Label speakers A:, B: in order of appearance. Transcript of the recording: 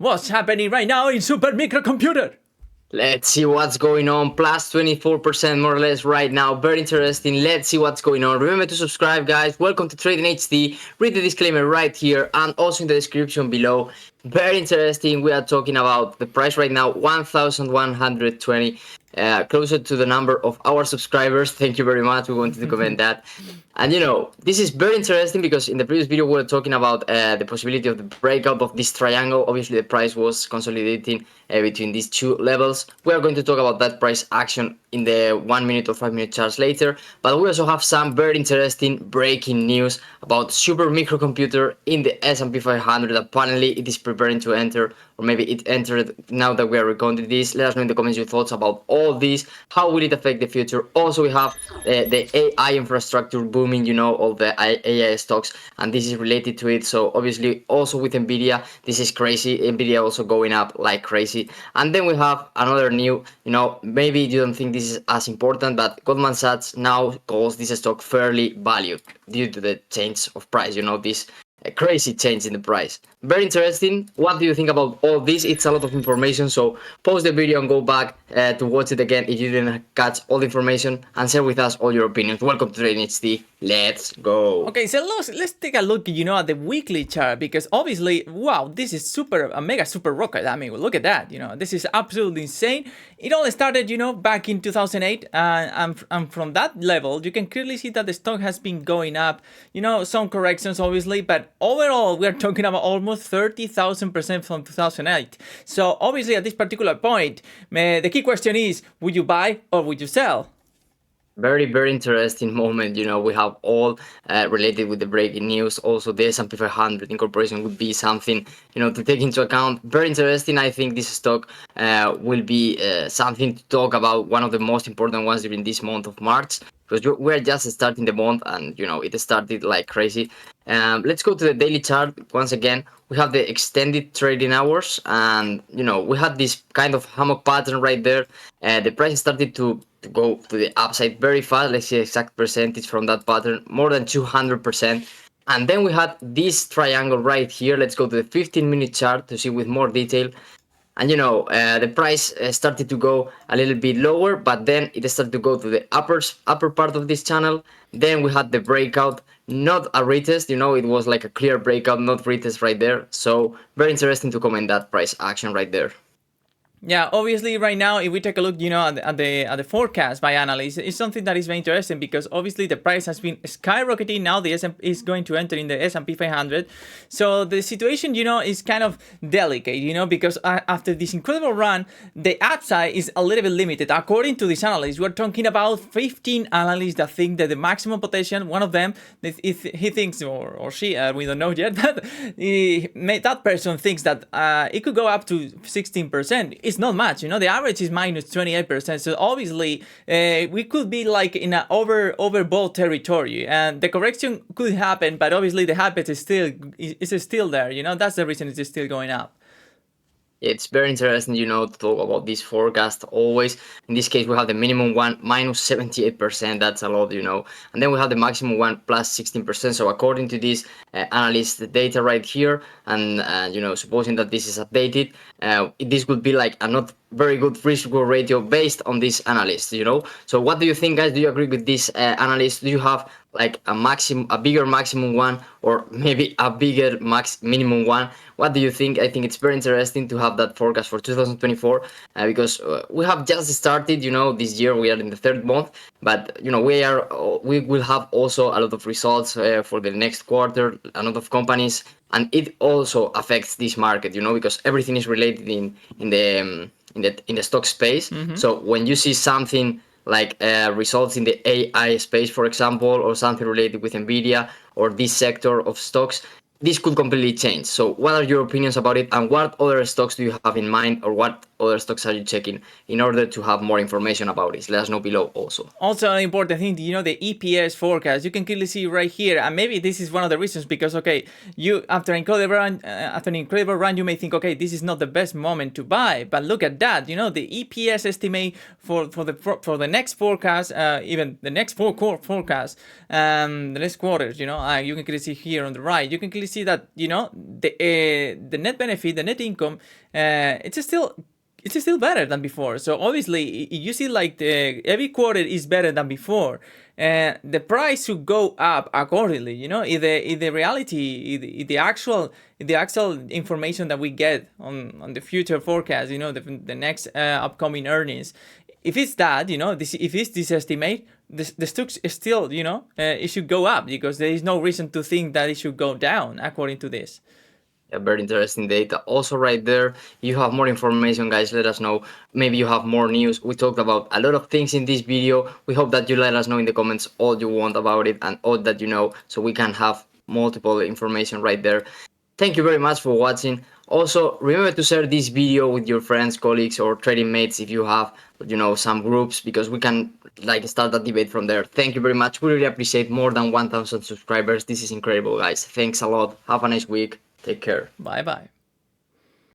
A: What's happening right now in Super Microcomputer?
B: Let's see what's going on. Plus 24% more or less right now. Very interesting. Let's see what's going on. Remember to subscribe, guys. Welcome to Trading HD. Read the disclaimer right here and also in the description below. Very interesting. We are talking about the price right now, 1,120. Closer to the number of our subscribers. Thank you very much. We wanted to comment that. And this is very interesting because in the previous video we were talking about the possibility of the breakout of this triangle. Obviously the price was consolidating between these two levels. We are going to talk about that price action in the 1 minute or 5 minute charts later, but we also have some very interesting breaking news about super microcomputer in the S&P 500. Apparently it is preparing to enter, or maybe it entered now that we are recording this. Let us know in the comments your thoughts about all this. How will it affect the future? Also we have the AI infrastructure booming, all the AI stocks, and this is related to it. So obviously also with Nvidia, this is crazy. Nvidia also going up like crazy. And then we have another new, maybe you don't think this is as important, but Goldman Sachs now calls this stock fairly valued due to the change of price, this crazy change in the price. Very interesting. What do you think about all this? It's a lot of information, so pause the video and go back to watch it again if you didn't catch all the information, and share with us all your opinions. Welcome to Trading HD. Let's go.
A: Okay, so let's take a look, at the weekly chart, because obviously, wow, this is a mega super rocket. I mean, look at that, this is absolutely insane. It all started, back in 2008, and from that level, you can clearly see that the stock has been going up, some corrections, obviously, but overall, we are talking about almost 30,000% from 2008. So obviously, at this particular point, the key question is, would you buy or would you sell?
B: Very, very interesting moment. We have all related with the breaking news. Also, the S&P 500 incorporation would be something, to take into account. Very interesting. I think this stock will be something to talk about, one of the most important ones during this month of March, because we're just starting the month and, it started like crazy. Let's go to the daily chart. Once again, we have the extended trading hours, and, we had this kind of hammock pattern right there. The price started to go to the upside very fast. Let's see exact percentage from that pattern, more than 200%. And then we had this triangle right here. Let's go to the 15-minute chart to see with more detail. And the price started to go a little bit lower, but then it started to go to the upper part of this channel. Then we had the breakout, not a retest, it was like a clear breakout, not retest right there. So very interesting to comment that price action right there.
A: Yeah, obviously right now, if we take a look, at the forecast by analysts, it's something that is very interesting because obviously the price has been skyrocketing. Now the S&P is going to enter in the S&P 500. So the situation, is kind of delicate, because after this incredible run, the upside is a little bit limited. According to these analysts, we're talking about 15 analysts that think that the maximum potential, one of them, if he thinks, or she, we don't know yet, that person thinks that it could go up to 16%. It's not much, the average is minus 28%. So obviously, we could be like in an overbought territory, and the correction could happen, but obviously the habit is still there. That's the reason it's still going up.
B: It's very interesting, to talk about this forecast always. In this case, we have the minimum one minus 78%. That's a lot, And then we have the maximum one plus 16%. So according to this analyst data right here, and supposing that this is updated, this would be like a not very good risk-reward ratio based on this analyst, So what do you think, guys? Do you agree with this analyst? Do you have like a bigger maximum one, or maybe a bigger minimum one? What do you think? I think it's very interesting to have that forecast for 2024 because we have just started, this year. We are in the third month, but we will have also a lot of results for the next quarter, a lot of companies, and it also affects this market, because everything is related in the stock space.
A: Mm-hmm.
B: So when you see something like results in the AI space, for example, or something related with Nvidia or this sector of stocks, this could completely change. So what are your opinions about it, and what other stocks do you have in mind, or what other stocks are you checking in order to have more information about this? Let us know below also.
A: Also, an important thing, the EPS forecast, you can clearly see right here, and maybe this is one of the reasons, because okay, you after an incredible run, you may think, okay, this is not the best moment to buy, but look at that, the EPS estimate for the next forecast, even the next forecast, the next quarters, you can clearly see here on the right, you can clearly see that the net benefit, the net income, it's still better than before. So obviously, you see like every quarter is better than before. The price should go up accordingly. If the reality, if the actual information that we get on the future forecast, the next upcoming earnings, if it's that, if it's this estimate, the stocks is still, it should go up, because there is no reason to think that it should go down according to this.
B: Yeah, very interesting data. Also right there, you have more information, guys. Let us know. Maybe you have more news. We talked about a lot of things in this video. We hope that you let us know in the comments all you want about it and all that you know, so we can have multiple information right there. Thank you very much for watching. Also, remember to share this video with your friends, colleagues, or trading mates if you have, some groups, because we can start a debate from there. Thank you very much. We really appreciate more than 1,000 subscribers. This is incredible, guys. Thanks a lot. Have a nice week. Take care.
A: Bye bye.